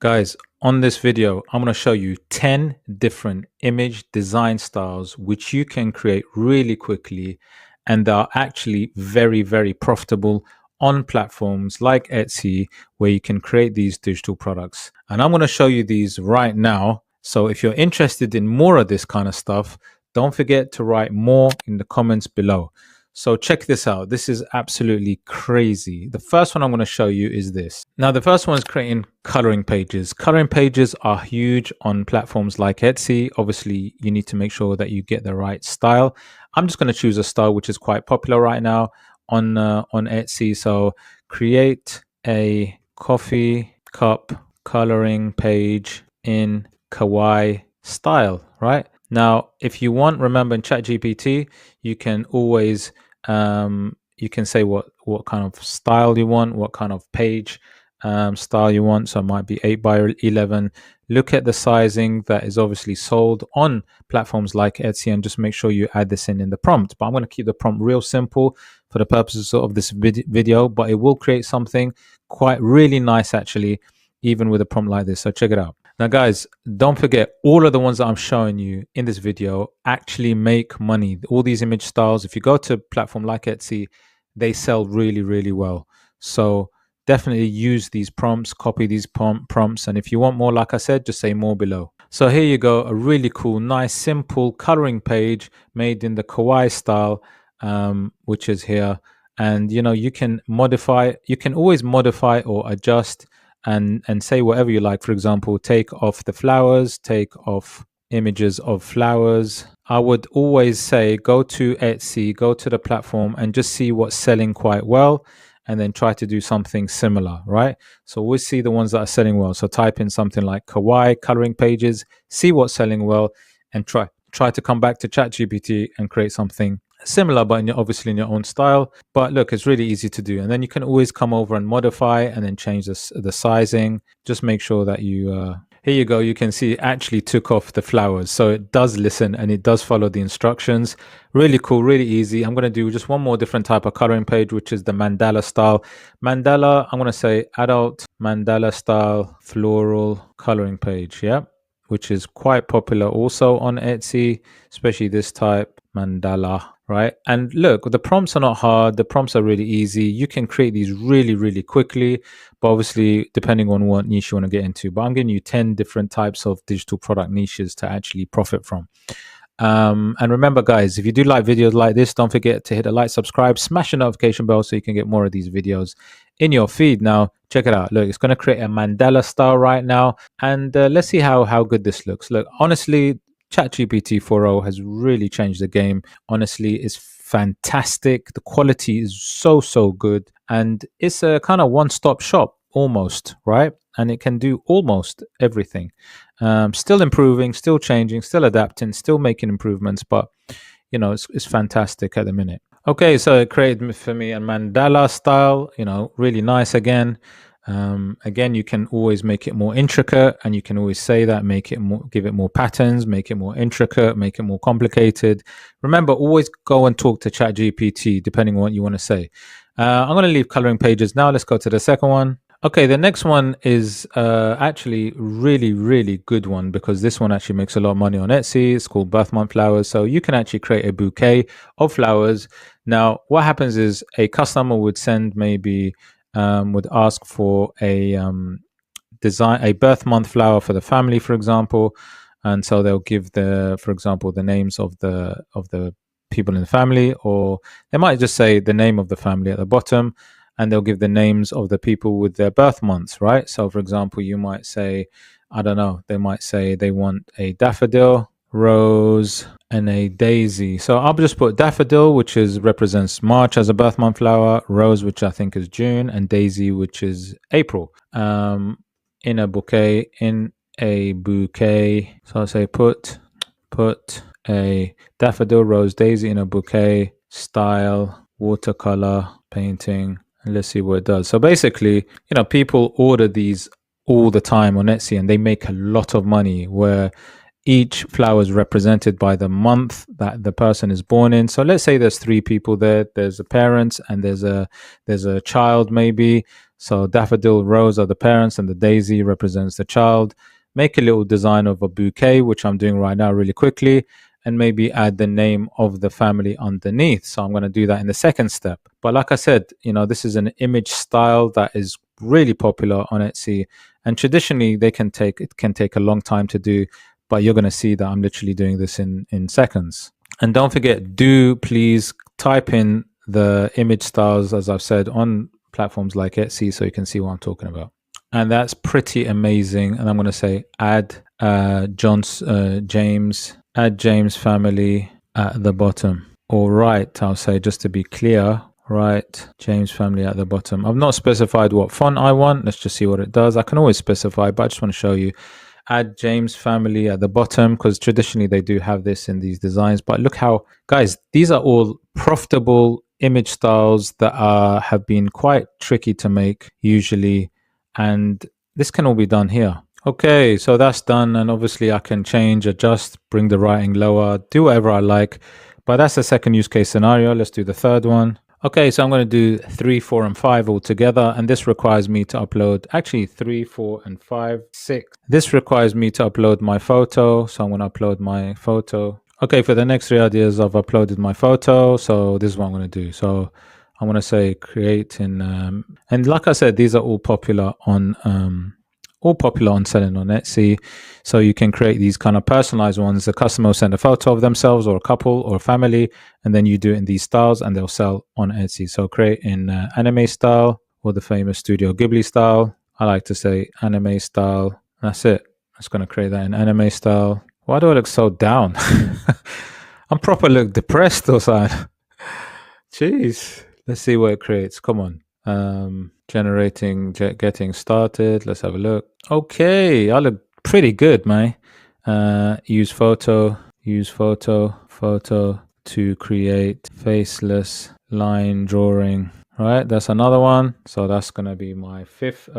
Guys, on this video, I'm going to show you 10 different image design styles which you can create really quickly and are actually very, very profitable on platforms like Etsy, where you can create these digital products. And I'm going to show you these right now. So if you're interested in more of this kind of stuff, don't forget to write more in the comments below. So check this out. This is absolutely crazy. The first one I'm going to show you is this. Now, the first one is creating coloring pages. Coloring pages are huge on platforms like Etsy. Obviously, you need to make sure that you get the right style. I'm just going to choose a style which is quite popular right now on Etsy. So create a coffee cup coloring page in kawaii style, right? Now, if you want, remember in Chatgpt, you can always you can say what kind of style you want, what kind of page style you want. So it might be 8 by 11. Look at the sizing that is obviously sold on platforms like Etsy and just make sure you add this in the prompt. But I'm going to keep the prompt real simple for the purposes of this video, but it will create something quite really nice actually, even with a prompt like this. So check it out. Now, guys, don't forget, all of the ones that I'm showing you in this video actually make money. All these image styles, if you go to a platform like Etsy, they sell really, really well. So definitely use these prompts, copy these prompts. And if you want more, like I said, just say more below. So here you go, a really cool, nice, simple coloring page made in the kawaii style, which is here. And, you know, you can modify, you can always modify or adjust and say whatever you like. For example, take off the flowers, take off images of flowers. I would always say go to Etsy, go to the platform and just see what's selling quite well and then try to do something similar, right? So we'll see the ones that are selling well. So type in something like kawaii coloring pages, see what's selling well, and try to come back to ChatGPT and create something similar, but obviously in your own style. But look, it's really easy to do, and then you can always come over and modify and then change the sizing. Just make sure that you here you go, you can see it actually took off the flowers, so it does listen and it does follow the instructions. Really cool, really easy. I'm going to do just one more different type of coloring page, which is the mandala style. Mandala, I'm going to say adult mandala style floral coloring page, yeah, which is quite popular also on Etsy, especially this type mandala, right? And look, the prompts are not hard. The prompts are really easy. You can create these really, really quickly, but obviously depending on what niche you want to get into. But I'm giving you 10 different types of digital product niches to actually profit from. And remember, guys, if you do like videos like this, don't forget to hit the like, subscribe, smash the notification bell so you can get more of these videos in your feed. Now, check it out. Look, it's going to create a mandala style right now. And let's see how good this looks. Look, honestly, ChatGPT 4.0 has really changed the game. Honestly, it's fantastic. The quality is so good. And it's a kind of one-stop shop almost, right? And it can do almost everything. Still improving, still changing, still adapting, still making improvements, but you know, it's fantastic at the minute. Okay, so it created for me a mandala style, you know, really nice again. Again, you can always make it more intricate, and you can always say that, make it more, give it more patterns, make it more intricate, make it more complicated. Remember, always go and talk to ChatGPT depending on what you want to say. I'm going to leave coloring pages now. Let's go to the second one. Okay, the next one is actually really good one, because this one actually makes a lot of money on Etsy. It's called birth month flowers. So you can actually create a bouquet of flowers. Now, what happens is a customer would send maybe would ask for a design, a birth month flower for the family, for example, and so they'll give for example, the names of the people in the family, or they might just say the name of the family at the bottom, and they'll give the names of the people with their birth months, right? So, for example, you might say, I don't know, they might say they want a daffodil, rose, and a daisy. So I'll just put daffodil, which represents March as a birth month flower, rose, which I think is June, and daisy, which is April. In a bouquet, So I'll say put a daffodil, rose, daisy in a bouquet, style, watercolor painting. And let's see what it does. So basically, you know, people order these all the time on Etsy and they make a lot of money, where each flower is represented by the month that the person is born in. So let's say there's 3 people there. There's a parent and there's a child maybe. So daffodil, rose are the parents and the daisy represents the child. Make a little design of a bouquet, which I'm doing right now really quickly, and maybe add the name of the family underneath. So I'm going to do that in the second step. But like I said, this is an image style that is really popular on Etsy, and traditionally it can take a long time to do, but you're going to see that I'm literally doing this in seconds. And don't forget, do please type in the image styles, as I've said, on platforms like Etsy so you can see what I'm talking about. And that's pretty amazing. And I'm going to say add James family at the bottom. All right, I'll say, just to be clear, right, James family at the bottom. I've not specified what font I want. Let's just see what it does. I can always specify, but I just want to show you. Add James family at the bottom, because traditionally they do have this in these designs. But look how, guys, these are all profitable image styles that have been quite tricky to make usually, and this can all be done here. Okay, so that's done, and obviously I can change, adjust, bring the writing lower, do whatever I like. But that's the second use case scenario. Let's do the third one. Okay, so I'm going to do 3, 4, and 5 all together, and this requires me to upload, actually 3, 4, and 5, 6. This requires me to upload my photo, so I'm going to upload my photo. Okay, for the next 3 ideas, I've uploaded my photo, so this is what I'm going to do. So I'm going to say create in, and like I said, these are all popular on selling on Etsy. So you can create these kind of personalized ones. The customer will send a photo of themselves or a couple or a family, and then you do it in these styles and they'll sell on Etsy. So create in anime style, or the famous Studio Ghibli style. I like to say anime style. That's it. I'm just going to create that in anime style. Why do I look so down? I'm proper look depressed or something. Jeez. Let's see what it creates. Come on. Getting started. Let's have a look. Okay, I look pretty good, man. Use photo to create faceless line drawing. Right, that's another one. So that's gonna be my fourth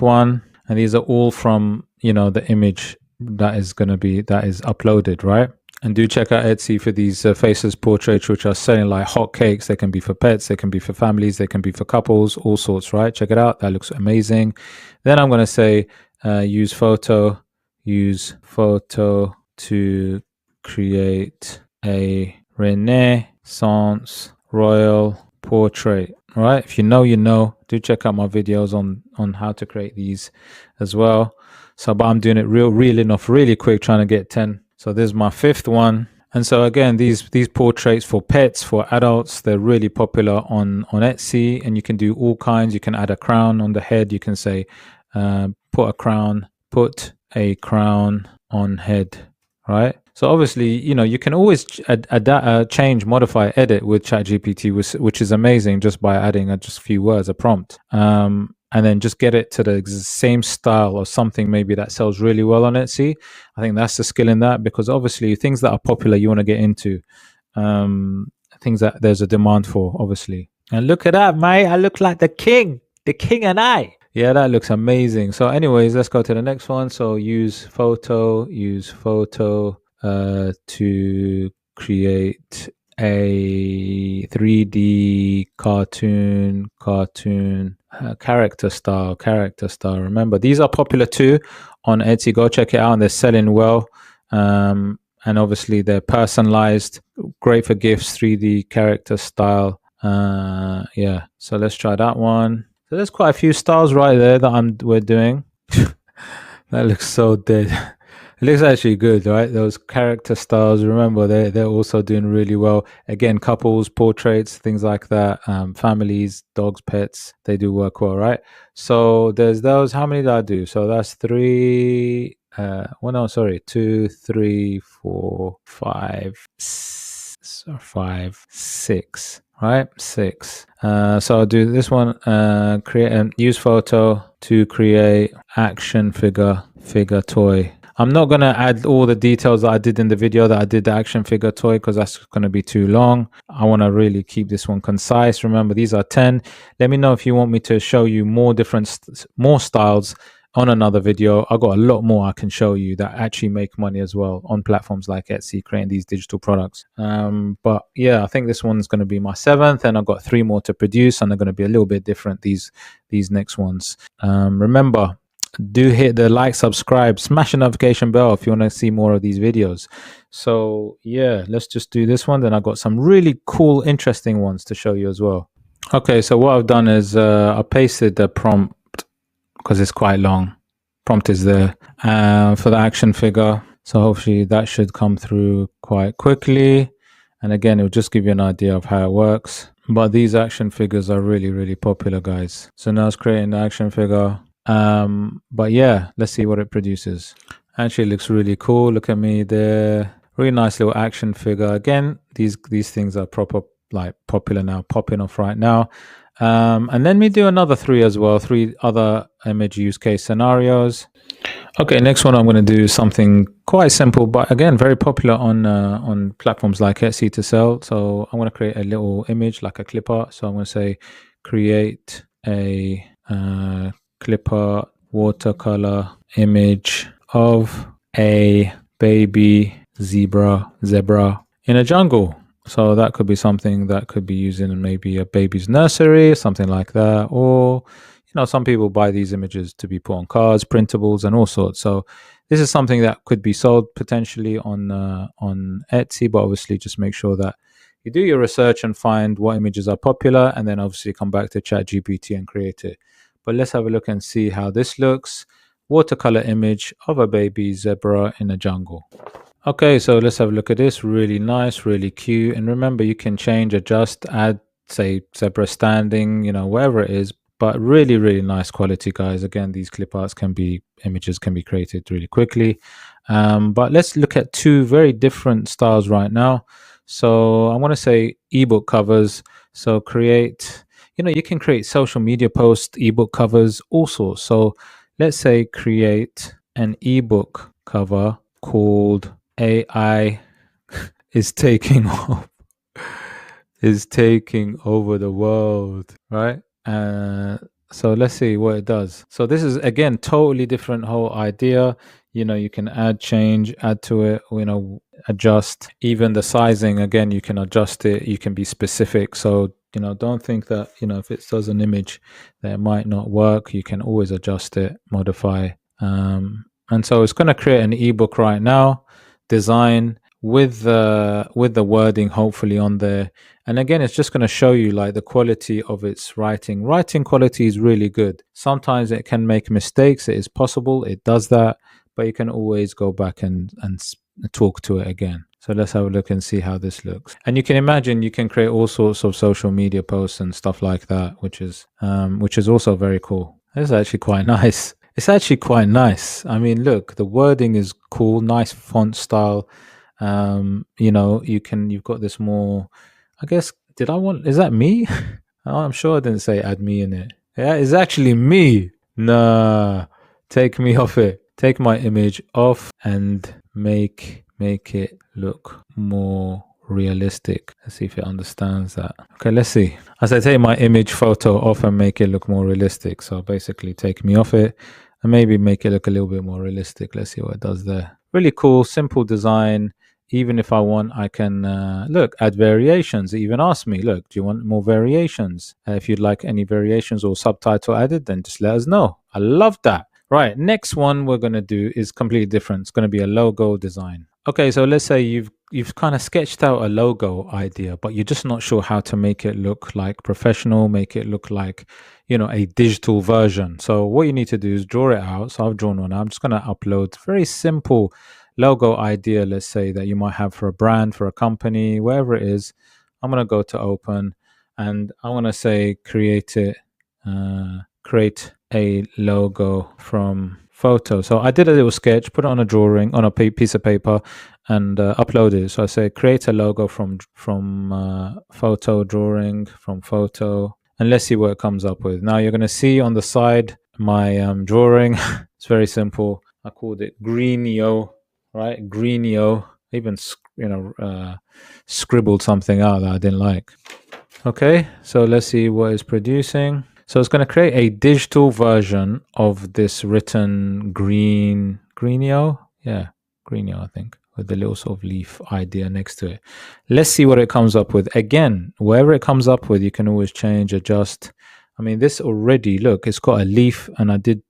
one. And these are all from the image that is uploaded, right? And do check out Etsy for these faceless portraits, which are selling like hotcakes. They can be for pets, they can be for families, they can be for couples, all sorts, right? Check it out. That looks amazing. Then I'm going to say use photo to create a Renaissance royal portrait. All right. If you know, do check out my videos on how to create these as well. So, but I'm doing it really quick, trying to get 10. So this is my 5th one. And so again, these portraits for pets, for adults, they're really popular on Etsy, and you can do all kinds. You can add a crown on the head. You can say, put a crown on head, right? So obviously, you can always change, modify, edit with Chatgpt, which is amazing, just by adding just a few words, a prompt. And then just get it to the same style or something maybe that sells really well on Etsy. I think that's the skill in that, because obviously things that are popular you want to get into, things that there's a demand for, obviously. And look at that, mate. I look like the king and I. Yeah, that looks amazing. So anyways, let's go to the next one. So use photo to create a 3D cartoon character style. Remember, these are popular too on Etsy. Go check it out, and they're selling well. And obviously they're personalized, great for gifts. 3D character style. Yeah, so let's try that one. So there's quite a few styles right there that we're doing. That looks so dead. It looks actually good, right? Those character styles, remember, they're also doing really well. Again, couples, portraits, things like that. Families, dogs, pets, they do work well, right? So there's those. How many did I do? So that's 3. 2, 3, 4, 5, 6. Right, 6. So I'll do this one. Create and use photo to create action figure toy. I'm not going to add all the details that I did in the video that I did the action figure toy, because that's going to be too long. I want to really keep this one concise. Remember, these are 10. Let me know if you want me to show you more styles on another video. I've got a lot more I can show you that actually make money as well on platforms like Etsy, creating these digital products. But yeah, I think this one's going to be my 7th, and I've got 3 more to produce, and they're going to be a little bit different, these next ones. Remember, do hit the like, subscribe, smash the notification bell if you want to see more of these videos. So yeah, let's just do this one. Then I've got some really cool, interesting ones to show you as well. Okay, so what I've done is I pasted the prompt because it's quite long. Prompt is there for the action figure. So hopefully that should come through quite quickly. And again, it'll just give you an idea of how it works. But these action figures are really, really popular, guys. So now it's creating the action figure. But yeah, let's see what it produces. Actually, it looks really cool. Look at me there. Really nice little action figure. Again, these things are popular now, popping off right now. And let me do another 3 as well, 3 other image use case scenarios. Okay, next one I'm going to do something quite simple, but again, very popular on platforms like Etsy to sell. So I'm going to create a little image like a clip art. So I'm going to say create a clipart watercolor image of a baby zebra in a jungle. So that could be something that could be used in maybe a baby's nursery, something like that. Or, some people buy these images to be put on cards, printables, and all sorts. So this is something that could be sold potentially on Etsy, but obviously just make sure that you do your research and find what images are popular, and then obviously come back to Chatgpt and create it. But let's have a look and see how this looks. Watercolor image of a baby zebra in a jungle. Okay, so let's have a look at this. Really nice, really cute. And remember, you can change, adjust, add, say, zebra standing, whatever it is. But really, really nice quality, guys. Again, these clip arts images can be created really quickly. But let's look at 2 very different styles right now. So I want to say ebook covers. So create, you can create social media posts, ebook covers, all sorts. So let's say create an ebook cover called AI is taking over the world, right? So let's see what it does. So this is again totally different whole idea. You can add to it, adjust even the sizing. Again, you can adjust it, you can be specific. So don't think that if it does an image that it might not work. You can always adjust it, modify. And so it's going to create an ebook right now, design with the wording hopefully on there. And again, it's just going to show you like the quality of its writing. Writing quality is really good. Sometimes it can make mistakes. It is possible. It does that, but you can always go back and talk to it again. So let's have a look and see how this looks. And you can imagine you can create all sorts of social media posts and stuff like that, which is also very cool. It's actually quite nice. It's actually quite nice. I mean, look, the wording is cool, nice font style. You've got this more, I guess, is that me? Oh, I'm sure I didn't say add me in it. Yeah, it's actually me. Nah, take me off it. Take my image off and make it look more realistic. Let's see if it understands that. Okay, let's see. As I take my image photo off and make it look more realistic. So basically take me off it and maybe make it look a little bit more realistic. Let's see what it does there. Really cool, simple design. Even if I want, I can add variations. It even ask me, look, do you want more variations? If you'd like any variations or subtitle added, then just let us know. I love that. Right, next one we're going to do is completely different. It's going to be a logo design. Okay, so let's say you've kind of sketched out a logo idea, but you're just not sure how to make it look like professional, make it look like, a digital version. So what you need to do is draw it out. So I've drawn one. I'm just going to upload very simple logo idea, let's say, that you might have for a brand, for a company, wherever it is. I'm going to go to open and I want to say create a logo from photo. So I did a little sketch, put it on a drawing, on a piece of paper, and upload it. So I say create a logo from photo, drawing from photo, and let's see what it comes up with. Now you're going to see on the side my drawing. It's very simple. I called it Greenio, right? Greenio. I even scribbled something out that I didn't like. Okay, so let's see what it's producing. So it's going to create a digital version of this written greenio. Yeah, greenio, I think, with the little sort of leaf idea next to it. Let's see what it comes up with. Again, wherever it comes up with, you can always change, adjust. I mean, this already, look, it's got a leaf, and I did,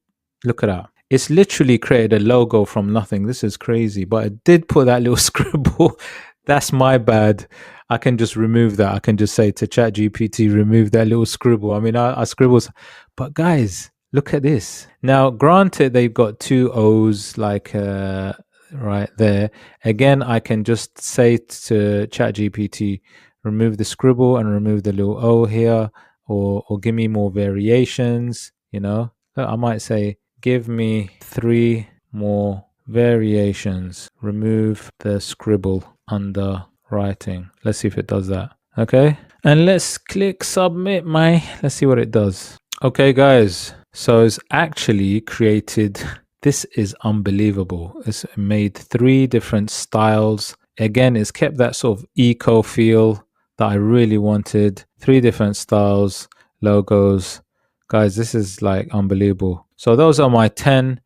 look at that. It's literally created a logo from nothing. This is crazy, but it did put that little scribble. That's my bad. I can just remove that. I can just say to ChatGPT, remove that little scribble. I mean, I scribbles, but guys, look at this. Now, granted, they've got two O's like right there. Again, I can just say to ChatGPT, remove the scribble and remove the little O here, or give me more variations. You know, I might say, give me 3 more variations. Remove the scribble under writing. Let's see if it does that. Okay, and let's click submit. Let's see what it does. Okay, guys, so it's actually created, this is unbelievable. It's made 3 different styles. Again, it's kept that sort of eco feel that I really wanted. 3 different styles, logos. Guys, this is like unbelievable. So those are my 10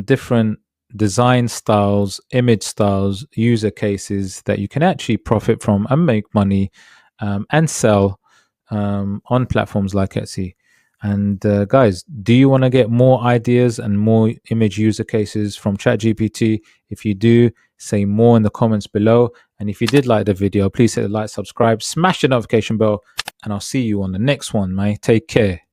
different design styles, image styles, user cases that you can actually profit from and make money and sell on platforms like Etsy. And guys, do you want to get more ideas and more image user cases from ChatGPT? If you do, say more in the comments below. And if you did like the video, please hit the like, subscribe, smash the notification bell, and I'll see you on the next one, mate. Take care.